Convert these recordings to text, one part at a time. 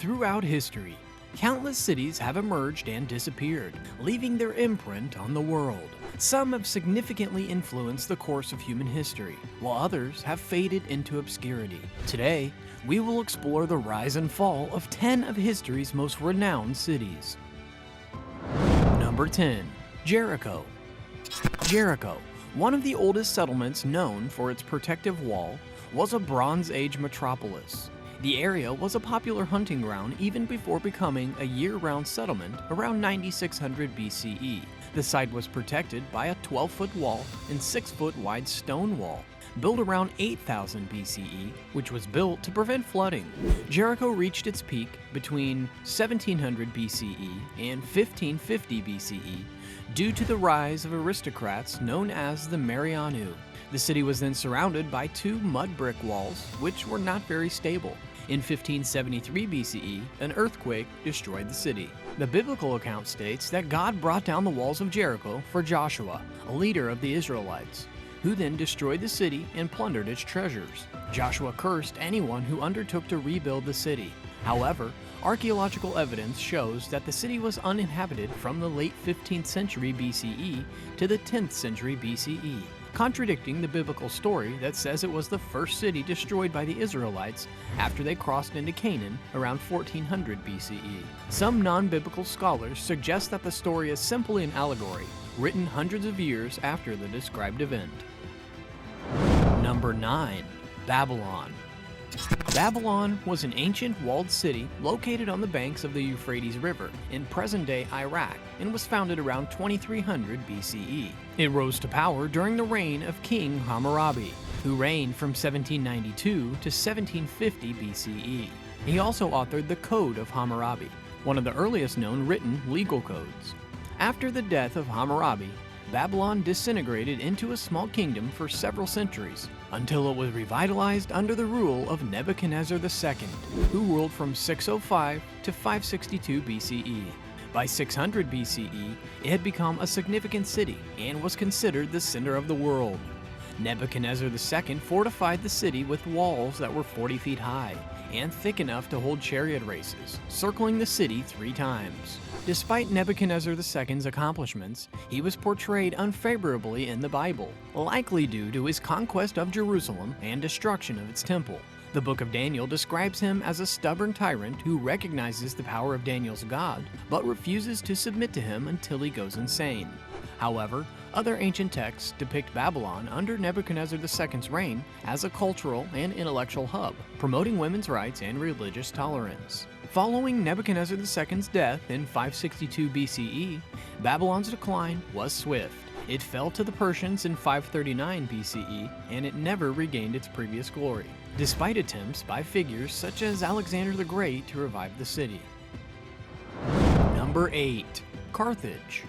Throughout history, countless cities have emerged and disappeared, leaving their imprint on the world. Some have significantly influenced the course of human history, while others have faded into obscurity. Today, we will explore the rise and fall of 10 of history's most renowned cities. Number 10. Jericho. Jericho, one of the oldest settlements known for its protective wall, was a Bronze Age metropolis. The area was a popular hunting ground even before becoming a year-round settlement around 9600 BCE. The site was protected by a 12-foot wall and 6-foot wide stone wall, built around 8000 BCE, which was built to prevent flooding. Jericho reached its peak between 1700 BCE and 1550 BCE due to the rise of aristocrats known as the Maryannu. The city was then surrounded by 2 mud brick walls, which were not very stable. In 1573 BCE, an earthquake destroyed the city. The biblical account states that God brought down the walls of Jericho for Joshua, a leader of the Israelites, who then destroyed the city and plundered its treasures. Joshua cursed anyone who undertook to rebuild the city. However, archaeological evidence shows that the city was uninhabited from the late 15th century BCE to the 10th century BCE, contradicting the biblical story that says it was the first city destroyed by the Israelites after they crossed into Canaan around 1400 BCE. Some non-biblical scholars suggest that the story is simply an allegory, written hundreds of years after the described event. Number 9. Babylon. Babylon was an ancient walled city located on the banks of the Euphrates River in present-day Iraq and was founded around 2300 BCE. It rose to power during the reign of King Hammurabi, who reigned from 1792 to 1750 BCE. He also authored the Code of Hammurabi, one of the earliest known written legal codes. After the death of Hammurabi, Babylon disintegrated into a small kingdom for several centuries, until it was revitalized under the rule of Nebuchadnezzar II, who ruled from 605 to 562 BCE. By 600 BCE, it had become a significant city and was considered the center of the world. Nebuchadnezzar II fortified the city with walls that were 40 feet high and thick enough to hold chariot races, circling the city 3 times. Despite Nebuchadnezzar II's accomplishments, he was portrayed unfavorably in the Bible, likely due to his conquest of Jerusalem and destruction of its temple. The Book of Daniel describes him as a stubborn tyrant who recognizes the power of Daniel's God, but refuses to submit to him until he goes insane. However, other ancient texts depict Babylon under Nebuchadnezzar II's reign as a cultural and intellectual hub, promoting women's rights and religious tolerance. Following Nebuchadnezzar II's death in 562 BCE, Babylon's decline was swift. It fell to the Persians in 539 BCE, and it never regained its previous glory, despite attempts by figures such as Alexander the Great to revive the city. Number 8. Carthage.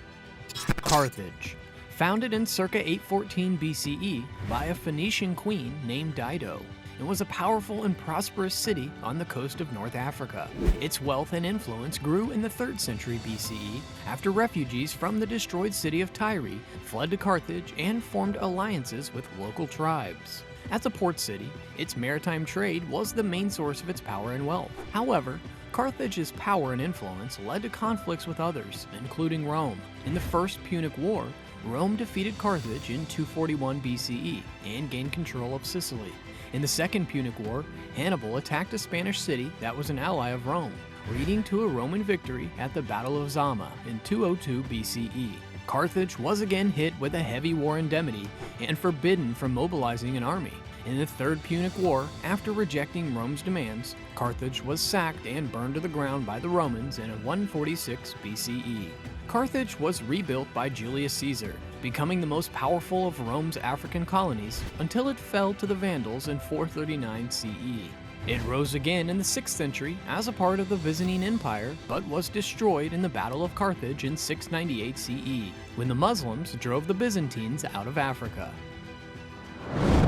Carthage, founded in circa 814 BCE by a Phoenician queen named Dido, it was a powerful and prosperous city on the coast of North Africa. Its wealth and influence grew in the 3rd century BCE after refugees from the destroyed city of Tyre fled to Carthage and formed alliances with local tribes. As a port city, its maritime trade was the main source of its power and wealth. However, Carthage's power and influence led to conflicts with others, including Rome. In the First Punic War, Rome defeated Carthage in 241 BCE and gained control of Sicily. In the Second Punic War, Hannibal attacked a Spanish city that was an ally of Rome, leading to a Roman victory at the Battle of Zama in 202 BCE. Carthage was again hit with a heavy war indemnity and forbidden from mobilizing an army. In the Third Punic War, after rejecting Rome's demands, Carthage was sacked and burned to the ground by the Romans in 146 BCE. Carthage was rebuilt by Julius Caesar, becoming the most powerful of Rome's African colonies until it fell to the Vandals in 439 CE. It rose again in the 6th century as a part of the Byzantine Empire, but was destroyed in the Battle of Carthage in 698 CE, when the Muslims drove the Byzantines out of Africa.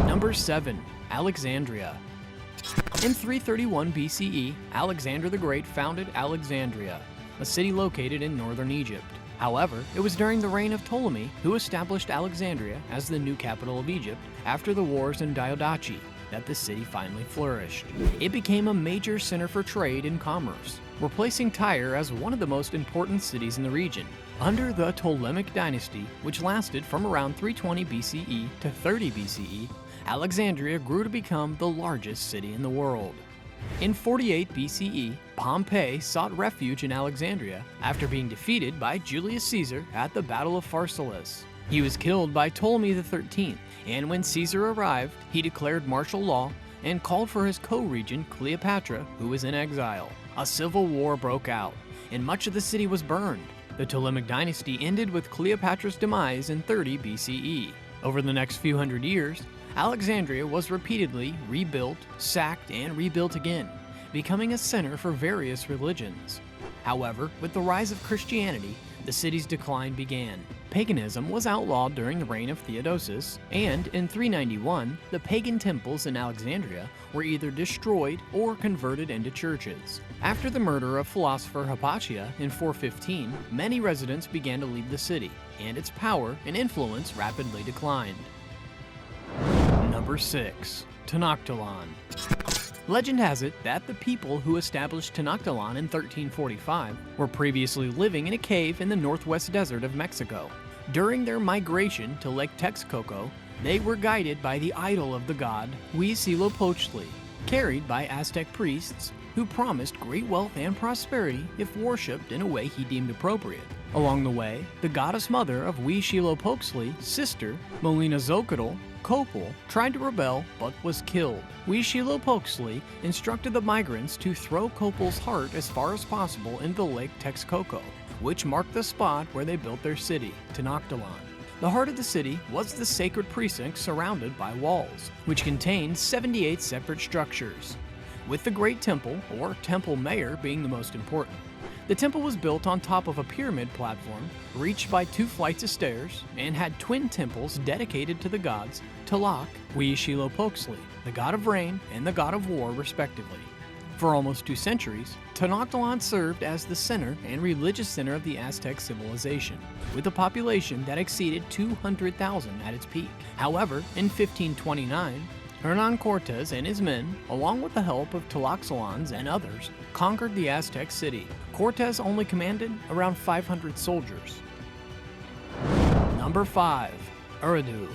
Number 7. Alexandria. In 331 BCE, Alexander the Great founded Alexandria, a city located in northern Egypt. However, it was during the reign of Ptolemy who established Alexandria as the new capital of Egypt after the wars in Diadochi, that the city finally flourished. It became a major center for trade and commerce, replacing Tyre as one of the most important cities in the region. Under the Ptolemaic dynasty, which lasted from around 320 BCE to 30 BCE, Alexandria grew to become the largest city in the world. In 48 BCE, Pompey sought refuge in Alexandria after being defeated by Julius Caesar at the Battle of Pharsalus. He was killed by Ptolemy XIII, and when Caesar arrived, he declared martial law and called for his co-regent Cleopatra, who was in exile. A civil war broke out, and much of the city was burned. The Ptolemaic dynasty ended with Cleopatra's demise in 30 BCE. Over the next few hundred years, Alexandria was repeatedly rebuilt, sacked, and rebuilt again, becoming a center for various religions. However, with the rise of Christianity, the city's decline began. Paganism was outlawed during the reign of Theodosius, and in 391, the pagan temples in Alexandria were either destroyed or converted into churches. After the murder of philosopher Hypatia in 415, many residents began to leave the city, and its power and influence rapidly declined. Number 6. Tenochtitlan. Legend has it that the people who established Tenochtitlan in 1345 were previously living in a cave in the northwest desert of Mexico. During their migration to Lake Texcoco, they were guided by the idol of the god Huitzilopochtli, carried by Aztec priests who promised great wealth and prosperity if worshipped in a way he deemed appropriate. Along the way, the goddess mother of Huitzilopochtli's sister, Molinazochitl Copal, tried to rebel but was killed. Huitzilopochtli instructed the migrants to throw Copal's heart as far as possible into Lake Texcoco, which marked the spot where they built their city, Tenochtitlan. The heart of the city was the sacred precinct surrounded by walls, which contained 78 separate structures, with the Great Temple, or Temple Mayor, being the most important. The temple was built on top of a pyramid platform, reached by 2 flights of stairs, and had twin temples dedicated to the gods Tlaloc, Huitzilopochtli, the god of rain, and the god of war, respectively. For almost 2 centuries, Tenochtitlan served as the center and religious center of the Aztec civilization, with a population that exceeded 200,000 at its peak. However, in 1529, Hernan Cortes and his men, along with the help of Tlaxcalans and others, conquered the Aztec city. Cortes only commanded around 500 soldiers. Number 5. Eridu.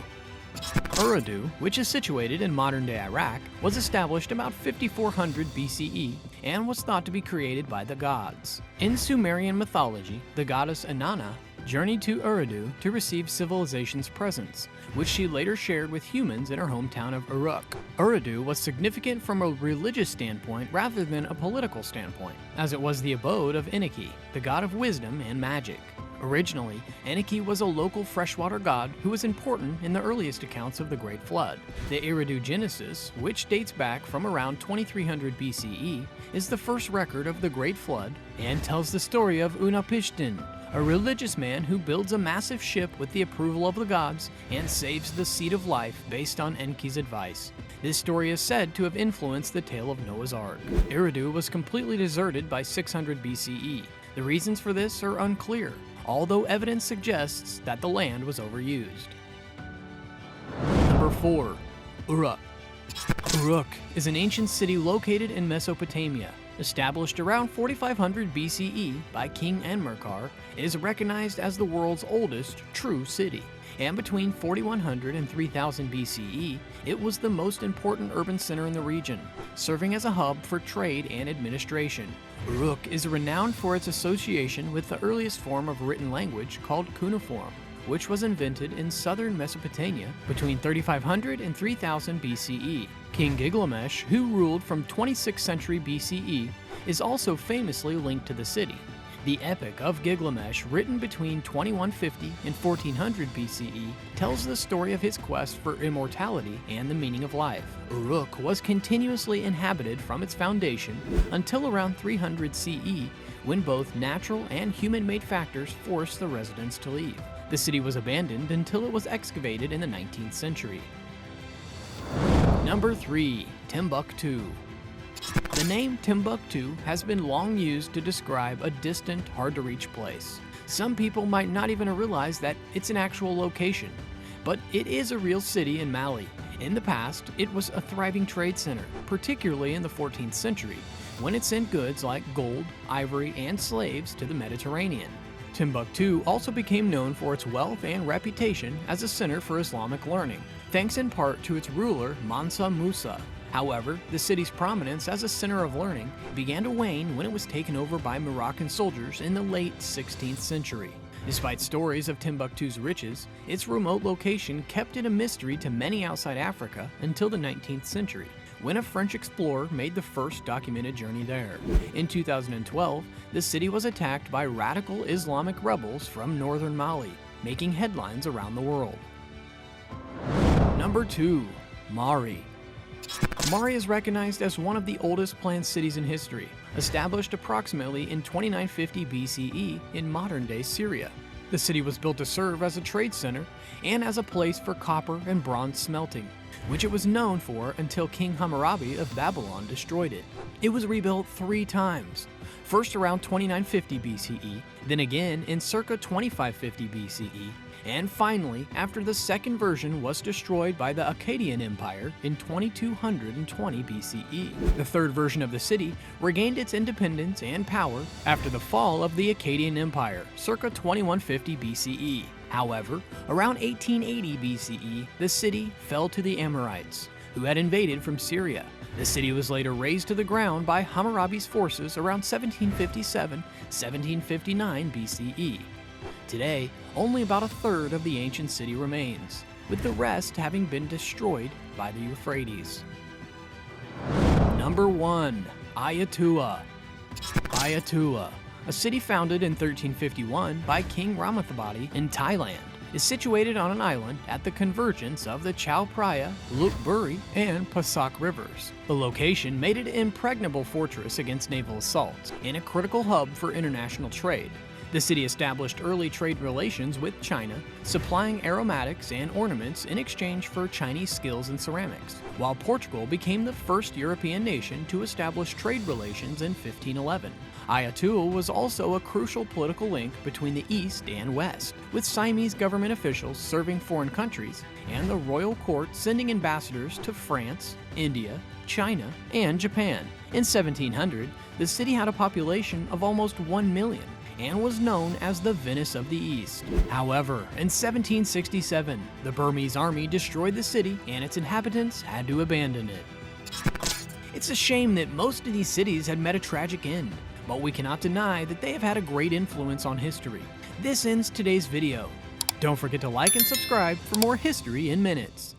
Eridu, which is situated in modern-day Iraq, was established about 5400 BCE and was thought to be created by the gods. In Sumerian mythology, the goddess Inanna journeyed to Eridu to receive civilization's presence, which she later shared with humans in her hometown of Uruk. Eridu was significant from a religious standpoint rather than a political standpoint, as it was the abode of Enki, the god of wisdom and magic. Originally, Enki was a local freshwater god who was important in the earliest accounts of the Great Flood. The Eridu Genesis, which dates back from around 2300 BCE, is the first record of the Great Flood and tells the story of Unapishtim, a religious man who builds a massive ship with the approval of the gods and saves the seed of life based on Enki's advice. This story is said to have influenced the tale of Noah's Ark. Eridu was completely deserted by 600 BCE. The reasons for this are unclear, although evidence suggests that the land was overused. Number 4. Uruk. Uruk is an ancient city located in Mesopotamia. Established around 4500 BCE by King Enmerkar, it is recognized as the world's oldest true city. And between 4100 and 3000 BCE, it was the most important urban center in the region, serving as a hub for trade and administration. Uruk is renowned for its association with the earliest form of written language called cuneiform, which was invented in southern Mesopotamia between 3500 and 3000 BCE. King Gilgamesh, who ruled from 26th century BCE, is also famously linked to the city. The Epic of Gilgamesh, written between 2150 and 1400 BCE, tells the story of his quest for immortality and the meaning of life. Uruk was continuously inhabited from its foundation until around 300 CE, when both natural and human-made factors forced the residents to leave. The city was abandoned until it was excavated in the 19th century. Number 3. Timbuktu. The name Timbuktu has been long used to describe a distant, hard-to-reach place. Some people might not even realize that it's an actual location. but it is a real city in Mali. In the past, it was a thriving trade center, particularly in the 14th century, when it sent goods like gold, ivory, and slaves to the Mediterranean. Timbuktu also became known for its wealth and reputation as a center for Islamic learning, thanks in part to its ruler Mansa Musa. However, the city's prominence as a center of learning began to wane when it was taken over by Moroccan soldiers in the late 16th century. Despite stories of Timbuktu's riches, its remote location kept it a mystery to many outside Africa until the 19th century, when a French explorer made the first documented journey there. In 2012, the city was attacked by radical Islamic rebels from northern Mali, making headlines around the world. Number 2. Mari. Mari is recognized as one of the oldest planned cities in history, established approximately in 2950 BCE in modern-day Syria. The city was built to serve as a trade center and as a place for copper and bronze smelting, which it was known for until King Hammurabi of Babylon destroyed it. It was rebuilt 3 times, first around 2950 BCE, then again in circa 2550 BCE, and finally after the second version was destroyed by the Akkadian Empire in 2220 BCE. The third version of the city regained its independence and power after the fall of the Akkadian Empire, circa 2150 BCE. However, around 1880 BCE, the city fell to the Amorites, who had invaded from Syria. The city was later razed to the ground by Hammurabi's forces around 1757-1759 BCE. Today, only about a third of the ancient city remains, with the rest having been destroyed by the Euphrates. Number 1. Ayutthaya. Ayutthaya, a city founded in 1351 by King Ramathabadi in Thailand, is situated on an island at the convergence of the Chao Phraya, Lopburi, and Pasak rivers. The location made it an impregnable fortress against naval assaults and a critical hub for international trade. The city established early trade relations with China, supplying aromatics and ornaments in exchange for Chinese skills in ceramics, while Portugal became the first European nation to establish trade relations in 1511. Ayutthaya was also a crucial political link between the East and West, with Siamese government officials serving foreign countries and the royal court sending ambassadors to France, India, China, and Japan. In 1700, the city had a population of almost 1 million and was known as the Venice of the East. However, in 1767, the Burmese army destroyed the city and its inhabitants had to abandon it. It's a shame that most of these cities had met a tragic end, but we cannot deny that they have had a great influence on history. This ends today's video. Don't forget to like and subscribe for more history in minutes.